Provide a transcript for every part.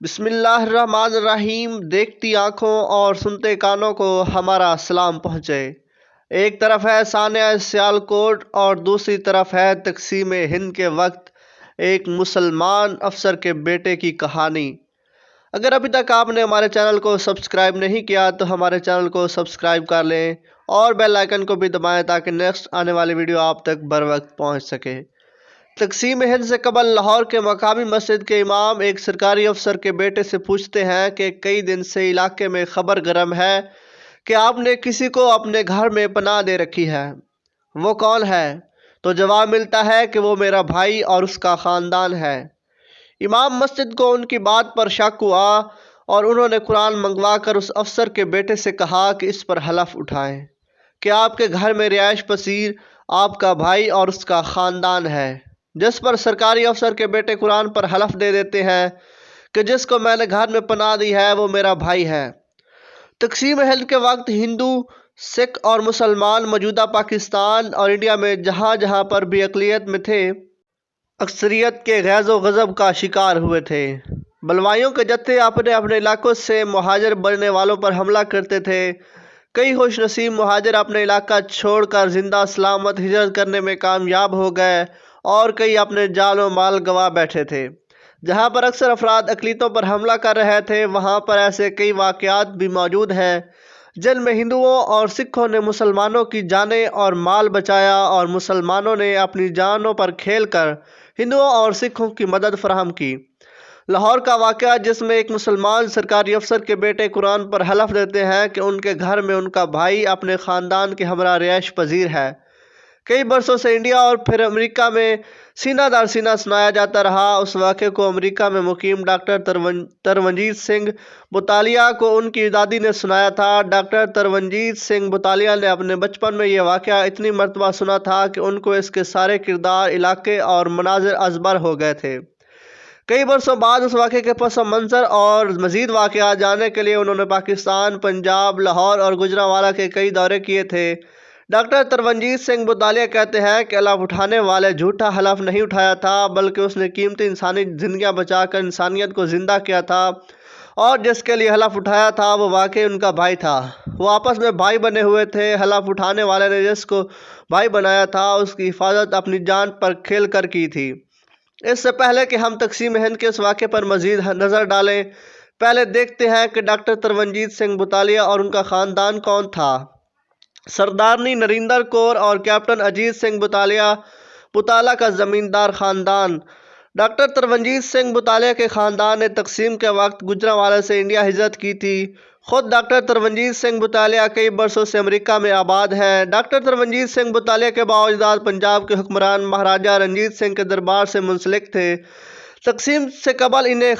بسم اللہ الرحمن الرحیم۔ دیکھتی آنکھوں اور سنتے کانوں کو ہمارا سلام پہنچے۔ ایک طرف ہے سانحہ سیالکوٹ اور دوسری طرف ہے تقسیم ہند کے وقت ایک مسلمان افسر کے بیٹے کی کہانی۔ اگر ابھی تک آپ نے ہمارے چینل کو سبسکرائب نہیں کیا تو ہمارے چینل کو سبسکرائب کر لیں اور بیل آئیکن کو بھی دبائیں تاکہ نیکسٹ آنے والی ویڈیو آپ تک بر وقت پہنچ سکے۔ تقسیم ہند سے قبل لاہور کے مقامی مسجد کے امام ایک سرکاری افسر کے بیٹے سے پوچھتے ہیں کہ کئی دن سے علاقے میں خبر گرم ہے کہ آپ نے کسی کو اپنے گھر میں پناہ دے رکھی ہے، وہ کون ہے؟ تو جواب ملتا ہے کہ وہ میرا بھائی اور اس کا خاندان ہے۔ امام مسجد کو ان کی بات پر شک ہوا اور انہوں نے قرآن منگوا کر اس افسر کے بیٹے سے کہا کہ اس پر حلف اٹھائیں کہ آپ کے گھر میں رہائش پذیر آپ کا بھائی اور اس کا خاندان ہے، جس پر سرکاری افسر کے بیٹے قرآن پر حلف دے دیتے ہیں کہ جس کو میں نے گھر میں پناہ دی ہے وہ میرا بھائی ہے۔ تقسیم ہند کے وقت ہندو، سکھ اور مسلمان موجودہ پاکستان اور انڈیا میں جہاں جہاں پر بھی اقلیت میں تھے، اکثریت کے غیظ و غضب کا شکار ہوئے تھے۔ بلوائیوں کے جتھے اپنے اپنے علاقوں سے مہاجر بننے والوں پر حملہ کرتے تھے۔ کئی خوش نصیب مہاجر اپنے علاقہ چھوڑ کر زندہ سلامت ہجرت کرنے میں کامیاب ہو گئے اور کئی اپنے جان و مال گنوا بیٹھے تھے۔ جہاں پر اکثر افراد اقلیتوں پر حملہ کر رہے تھے، وہاں پر ایسے کئی واقعات بھی موجود ہیں جن میں ہندوؤں اور سکھوں نے مسلمانوں کی جانیں اور مال بچایا اور مسلمانوں نے اپنی جانوں پر کھیل کر ہندوؤں اور سکھوں کی مدد فراہم کی۔ لاہور کا واقعہ جس میں ایک مسلمان سرکاری افسر کے بیٹے قرآن پر حلف دیتے ہیں کہ ان کے گھر میں ان کا بھائی اپنے خاندان کے ہمراہ رہائش پذیر ہے، کئی برسوں سے انڈیا اور پھر امریکہ میں سینہ در سینہ سنایا جاتا رہا۔ اس واقعے کو امریکہ میں مقیم ڈاکٹر ترونجیت سنگھ بھوتالیا کو ان کی دادی نے سنایا تھا۔ ڈاکٹر ترونجیت سنگھ بھوتالیا نے اپنے بچپن میں یہ واقعہ اتنی مرتبہ سنا تھا کہ ان کو اس کے سارے کردار، علاقے اور مناظر ازبر ہو گئے تھے۔ کئی برسوں بعد اس واقعے کے پس منظر اور مزید واقعات جاننے کے لیے انہوں نے پاکستان، پنجاب، لاہور اور گوجرانوالہ کے کئی دورے کیے تھے۔ ڈاکٹر ترونجیت سنگھ بھوتالیا کہتے ہیں کہ حلف اٹھانے والے جھوٹا حلف نہیں اٹھایا تھا، بلکہ اس نے قیمتی انسانی زندگیاں بچا کر انسانیت کو زندہ کیا تھا، اور جس کے لیے حلف اٹھایا تھا وہ واقعی ان کا بھائی تھا۔ وہ آپس میں بھائی بنے ہوئے تھے۔ حلف اٹھانے والے نے جس کو بھائی بنایا تھا اس کی حفاظت اپنی جان پر کھیل کر کی تھی۔ اس سے پہلے کہ ہم تقسیم ہند کے اس واقعے پر مزید نظر ڈالیں، پہلے دیکھتے ہیں کہ ڈاکٹر ترونجیت سنگھ بھوتالیا اور ان کا خاندان کون تھا۔ سردارنی نریندر کور اور کیپٹن اجیت سنگھ بھوتالیا کا زمیندار خاندان۔ ڈاکٹر ترونجیت سنگھ بھوتالیا کے خاندان نے تقسیم کے وقت گوجرانوالہ سے انڈیا ہجرت کی تھی۔ خود ڈاکٹر ترونجیت سنگھ بھوتالیا کئی برسوں سے امریکہ میں آباد ہیں۔ ڈاکٹر ترونجیت سنگھ بھوتالیا کے بااجداد پنجاب کے حکمران مہاراجہ رنجیت سنگھ کے دربار سے منسلک تھے۔ تقسیم سے قبل انہیں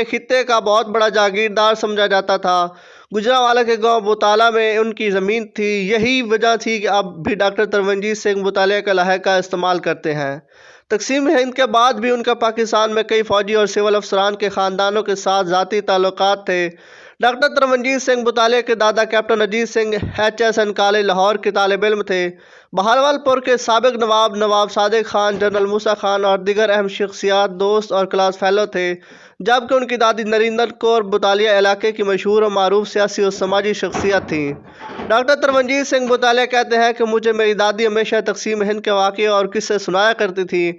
خطے کا بہت بڑا جاگیردار سمجھا جاتا تھا۔ گوجرانوالہ کے گاؤں بھوتالہ میں ان کی زمین تھی۔ یہی وجہ تھی کہ اب بھی ڈاکٹر ترونجیت سنگھ بھوتالیا کا لہجہ استعمال کرتے ہیں۔ تقسیم ہند کے بعد بھی ان کا پاکستان میں کئی فوجی اور سول افسران کے خاندانوں کے ساتھ ذاتی تعلقات تھے۔ ڈاکٹر ترونجیت سنگھ بھوتالیا کے دادا captain Ajit Singh HSN college Lahore کے طالب علم تھے۔ بہاول پور کے سابق نواب صادق خان، جنرل موسیٰ خان اور دیگر اہم شخصیات دوست اور کلاس فیلو تھے، جبکہ ان کی دادی نریندر کور بھوتالیا علاقے کی مشہور اور معروف سیاسی اور سماجی شخصیت تھیں۔ ڈاکٹر ترونجیت سنگھ بھوتالیا کہتے ہیں کہ مجھے میری دادی ہمیشہ تقسیم ہند کے واقعے اور قصے سنایا کرتی تھی۔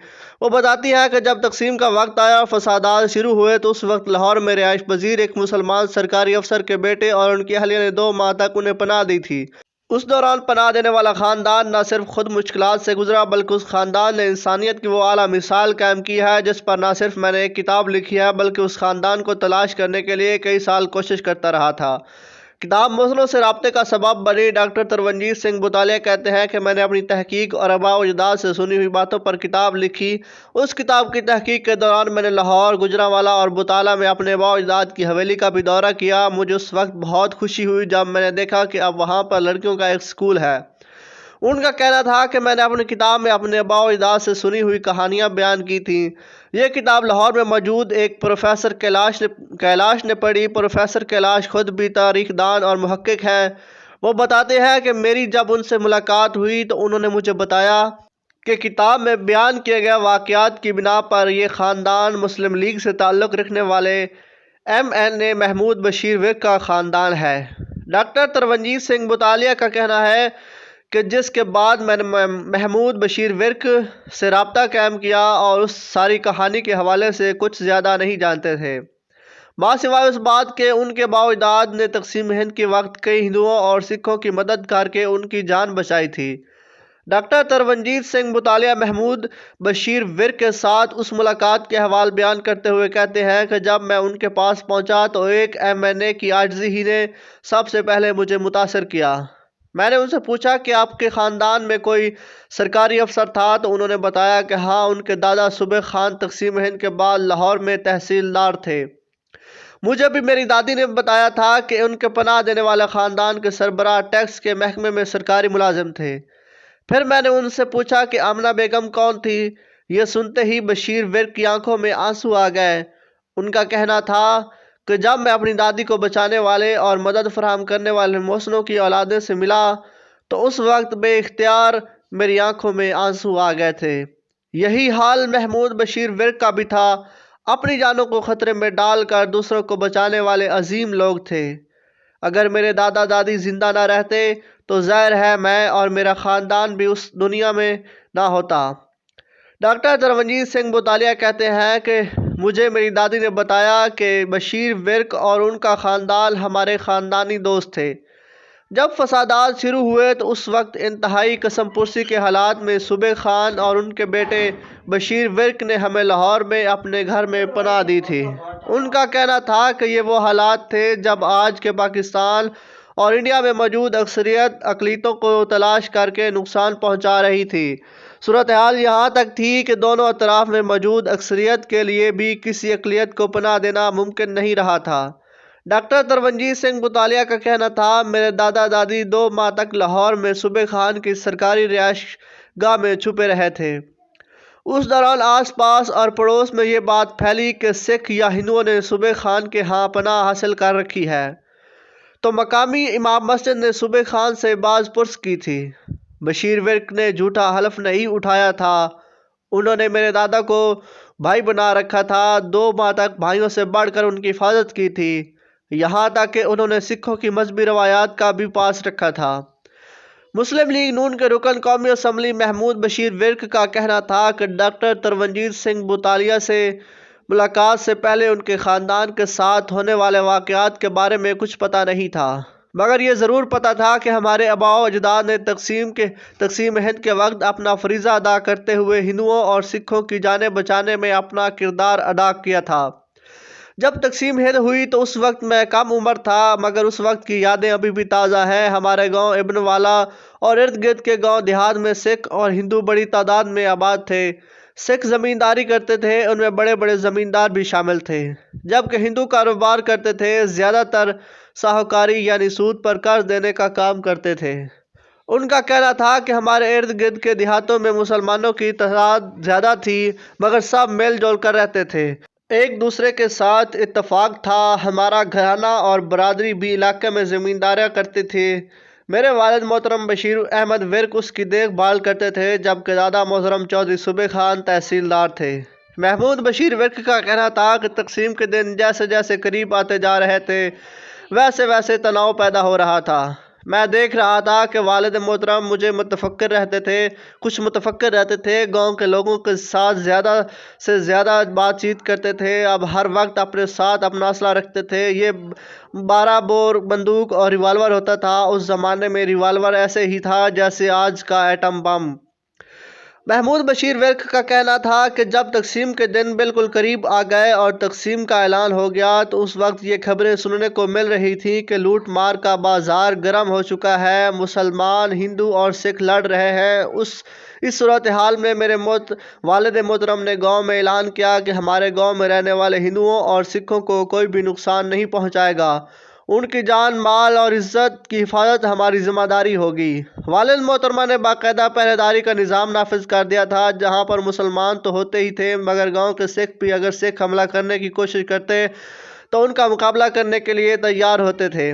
وہ بتاتی ہے کہ جب تقسیم کا وقت آیا اور فسادات شروع ہوئے تو اس وقت لاہور میں رہائش پذیر ایک مسلمان سرکاری افسر کے بیٹے اور ان کی اہلیہ نے 2 ماہ تک انہیں پناہ دی تھی۔ اس دوران پناہ دینے والا خاندان نہ صرف خود مشکلات سے گزرا بلکہ اس خاندان نے انسانیت کی وہ اعلیٰ مثال قائم کی ہے جس پر نہ صرف میں نے ایک کتاب لکھی ہے بلکہ اس خاندان کو تلاش کرنے کے لیے کئی سال کوشش کرتا رہا تھا۔ کتاب مسلمانوں سے رابطے کا سبب بنی۔ ڈاکٹر ترونجیت سنگھ بھوتالیا کہتے ہیں کہ میں نے اپنی تحقیق اور آباء و اجداد سے سنی ہوئی باتوں پر کتاب لکھی۔ اس کتاب کی تحقیق کے دوران میں نے لاہور، گوجرانوالہ اور بھوتالہ میں اپنے آباء و اجداد کی حویلی کا بھی دورہ کیا۔ مجھے اس وقت بہت خوشی ہوئی جب میں نے دیکھا کہ اب وہاں پر لڑکیوں کا ایک اسکول ہے۔ ان کا کہنا تھا کہ میں نے اپنی کتاب میں اپنے آباء و اجداد سے سنی ہوئی کہانیاں بیان کی تھیں۔ یہ کتاب لاہور میں موجود ایک پروفیسر کیلاش نے پڑھی۔ پروفیسر کیلاش خود بھی تاریخ دان اور محقق ہیں۔ وہ بتاتے ہیں کہ میری جب ان سے ملاقات ہوئی تو انہوں نے مجھے بتایا کہ کتاب میں بیان کیے گئے واقعات کی بنا پر یہ خاندان مسلم لیگ سے تعلق رکھنے والے MNA محمود بشیر ورک کا خاندان ہے۔ ڈاکٹر ترونجیت سنگھ بطالیہ کا کہنا ہے کہ جس کے بعد میں نے محمود بشیر ورک سے رابطہ قائم کیا اور اس ساری کہانی کے حوالے سے کچھ زیادہ نہیں جانتے تھے، ماں سوائے اس بات کے ان کے باؤجداد نے تقسیم ہند کے وقت کئی ہندوؤں اور سکھوں کی مدد کر کے ان کی جان بچائی تھی۔ ڈاکٹر ترونجیت سنگھ بطالیہ محمود بشیر ورک کے ساتھ اس ملاقات کے حوال بیان کرتے ہوئے کہتے ہیں کہ جب میں ان کے پاس پہنچا تو ایک MNA کی عاجزی ہی نے سب سے پہلے مجھے متاثر کیا۔ میں نے ان سے پوچھا کہ آپ کے خاندان میں کوئی سرکاری افسر تھا تو انہوں نے بتایا کہ ہاں، ان کے دادا صبح خان تقسیم ہند کے بعد لاہور میں تحصیلدار تھے۔ مجھے بھی میری دادی نے بتایا تھا کہ ان کے پناہ دینے والے خاندان کے سربراہ ٹیکس کے محکمے میں سرکاری ملازم تھے۔ پھر میں نے ان سے پوچھا کہ آمنہ بیگم کون تھی؟ یہ سنتے ہی بشیر ورک کی آنکھوں میں آنسو آ گئے۔ ان کا کہنا تھا کہ جب میں اپنی دادی کو بچانے والے اور مدد فراہم کرنے والے محسنوں کی اولادیں سے ملا تو اس وقت بے اختیار میری آنکھوں میں آنسو آ گئے تھے۔ یہی حال محمود بشیر ورک کا بھی تھا۔ اپنی جانوں کو خطرے میں ڈال کر دوسروں کو بچانے والے عظیم لوگ تھے۔ اگر میرے دادا دادی زندہ نہ رہتے تو ظاہر ہے میں اور میرا خاندان بھی اس دنیا میں نہ ہوتا۔ ڈاکٹر ترونجیت سنگھ بطالیہ کہتے ہیں کہ مجھے میری دادی نے بتایا کہ بشیر ورک اور ان کا خاندان ہمارے خاندانی دوست تھے۔ جب فسادات شروع ہوئے تو اس وقت انتہائی قسم پرسی کے حالات میں صبح خان اور ان کے بیٹے بشیر ورک نے ہمیں لاہور میں اپنے گھر میں پناہ دی تھی۔ ان کا کہنا تھا کہ یہ وہ حالات تھے جب آج کے پاکستان اور انڈیا میں موجود اکثریت اقلیتوں کو تلاش کر کے نقصان پہنچا رہی تھی۔ صورتحال یہاں تک تھی کہ دونوں اطراف میں موجود اکثریت کے لیے بھی کسی اقلیت کو پناہ دینا ممکن نہیں رہا تھا۔ ڈاکٹر ترونجیت سنگھ بطالیہ کا کہنا تھا میرے دادا دادی 2 ماہ تک لاہور میں صبح خان کی سرکاری رہائش گاہ میں چھپے رہے تھے۔ اس دوران آس پاس اور پڑوس میں یہ بات پھیلی کہ سکھ یا ہندوؤں نے صبح خان کے ہاں پناہ حاصل کر رکھی ہے، تو مقامی امام مسجد نے صبح خان سے باز پرس کی تھی۔ بشیر ورک نے جھوٹا حلف نہیں اٹھایا تھا۔ انہوں نے میرے دادا کو بھائی بنا رکھا تھا، 2 ماہ تک بھائیوں سے بڑھ کر ان کی حفاظت کی تھی، یہاں تک کہ انہوں نے سکھوں کی مذہبی روایات کا بھی پاس رکھا تھا۔ مسلم لیگ نون کے رکن قومی اسمبلی محمود بشیر ورک کا کہنا تھا کہ ڈاکٹر ترونجیت سنگھ بطالیہ سے ملاقات سے پہلے ان کے خاندان کے ساتھ ہونے والے واقعات کے بارے میں کچھ پتہ نہیں تھا، مگر یہ ضرور پتہ تھا کہ ہمارے آباء و اجداد نے تقسیم ہند کے وقت اپنا فریضہ ادا کرتے ہوئے ہندوؤں اور سکھوں کی جانیں بچانے میں اپنا کردار ادا کیا تھا۔ جب تقسیم ہند ہوئی تو اس وقت میں کم عمر تھا، مگر اس وقت کی یادیں ابھی بھی تازہ ہیں۔ ہمارے گاؤں ابن والا اور ارد گرد کے گاؤں دیہات میں سکھ اور ہندو بڑی تعداد میں آباد تھے۔ سکھ زمینداری کرتے تھے، ان میں بڑے بڑے زمیندار بھی شامل تھے، جبکہ ہندو کاروبار کرتے تھے، زیادہ تر ساہوکاری یعنی سود پر قرض دینے کا کام کرتے تھے۔ ان کا کہنا تھا کہ ہمارے ارد گرد کے دیہاتوں میں مسلمانوں کی تعداد زیادہ تھی، مگر سب مل جل کر رہتے تھے، ایک دوسرے کے ساتھ اتفاق تھا۔ ہمارا گھرانہ اور برادری بھی علاقے میں زمینداریاں کرتے تھے۔ میرے والد محترم بشیر احمد ورک اس کی دیکھ بھال کرتے تھے، جبکہ دادا محترم چودھری صبح خان تحصیلدار تھے۔ محمود بشیر ورک کا کہنا تھا کہ تقسیم کے دن جیسے جیسے قریب آتے جا رہے تھے ویسے ویسے تناؤ پیدا ہو رہا تھا۔ میں دیکھ رہا تھا کہ والد محترم مجھے کچھ متفکر رہتے تھے، گاؤں کے لوگوں کے ساتھ زیادہ سے زیادہ بات چیت کرتے تھے، اب ہر وقت اپنے ساتھ اپنا اسلحہ رکھتے تھے۔ یہ 12 بور بندوق اور ریوالور ہوتا تھا۔ اس زمانے میں ریوالور ایسے ہی تھا جیسے آج کا ایٹم بم۔ محمود بشیر ورک کا کہنا تھا کہ جب تقسیم کے دن بالکل قریب آ گئے اور تقسیم کا اعلان ہو گیا تو اس وقت یہ خبریں سننے کو مل رہی تھیں کہ لوٹ مار کا بازار گرم ہو چکا ہے، مسلمان، ہندو اور سکھ لڑ رہے ہیں۔ اس صورتحال میں میرے والد محترم نے گاؤں میں اعلان کیا کہ ہمارے گاؤں میں رہنے والے ہندوؤں اور سکھوں کو کوئی بھی نقصان نہیں پہنچائے گا، ان کی جان مال اور عزت کی حفاظت ہماری ذمہ داری ہوگی۔ والد محترمہ نے باقاعدہ پہرے داری کا نظام نافذ کر دیا تھا، جہاں پر مسلمان تو ہوتے ہی تھے، مگر گاؤں کے سکھ بھی اگر سکھ حملہ کرنے کی کوشش کرتے تو ان کا مقابلہ کرنے کے لیے تیار ہوتے تھے۔